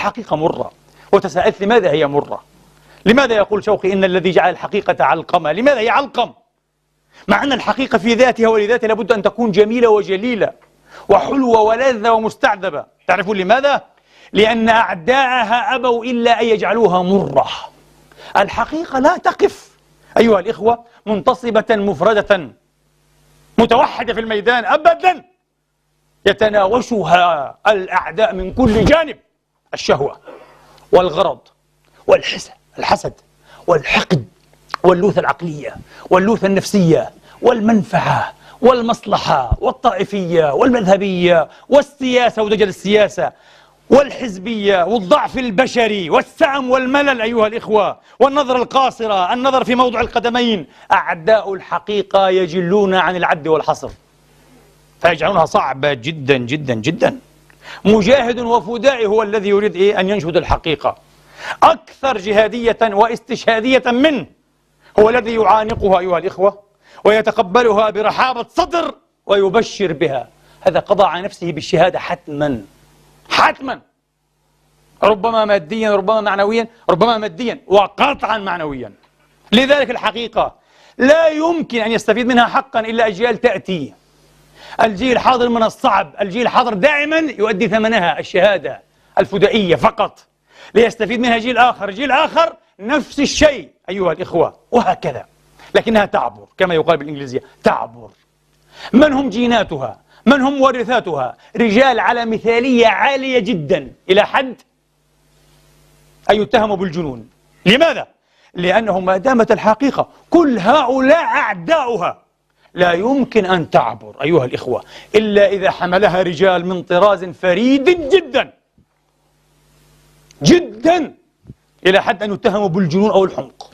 الحقيقة مرة. وتساءلت لماذا هي مرة؟ لماذا يقول شوقي إن الذي جعل الحقيقة علقمة؟ لماذا هي علقم؟ مع أن الحقيقة في ذاتها ولذاتها لابد أن تكون جميلة وجليلة وحلوة ولذة ومستعذبة. تعرفون لماذا؟ لأن أعداءها أبوا إلا أن يجعلوها مرة. الحقيقة لا تقف أيها الإخوة منتصبة مفردة متوحدة في الميدان أبدا، يتناوشها الأعداء من كل جانب: الشهوة والغرض والحسد والحقد واللوثة العقلية واللوثة النفسية والمنفعة والمصلحة والطائفية والمذهبية والسياسة ودجل السياسة والحزبية والضعف البشري والسعم والملل أيها الإخوة والنظر القاصرة، النظر في موضع القدمين. أعداء الحقيقة يجلون عن العد والحصر، فيجعلونها صعبة جدا جدا جدا. مجاهد وفدائي هو الذي يريد أن ينشد الحقيقة. أكثر جهادية واستشهادية منه هو الذي يعانقها أيها الإخوة ويتقبلها برحابة صدر ويبشر بها. هذا قضى على نفسه بالشهادة حتما حتما، ربما ماديا ربما معنويا، ربما ماديا وقطعا معنويا. لذلك الحقيقة لا يمكن أن يستفيد منها حقا إلا أجيال تأتي. الجيل الحاضر من الصعب، الجيل الحاضر دائما يؤدي ثمنها الشهادة الفدائية فقط، ليستفيد منها جيل آخر، جيل آخر نفس الشيء أيها الإخوة، وهكذا. لكنها تعبر كما يقال بالإنجليزية، تعبر. من هم جيناتها؟ من هم ورثاتها؟ رجال على مثالية عالية جدا إلى حد أن يتهموا بالجنون. لماذا؟ لأنه ما دامت الحقيقة كل هؤلاء أعداؤها لا يمكن أن تعبر أيها الإخوة إلا إذا حملها رجال من طراز فريد جدا جدا إلى حد أن يتهموا بالجنون أو الحمق،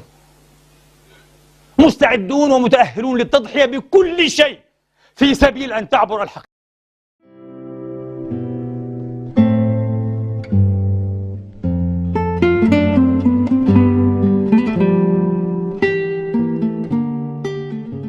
مستعدون ومتأهلون للتضحية بكل شيء في سبيل أن تعبر الحقيقة.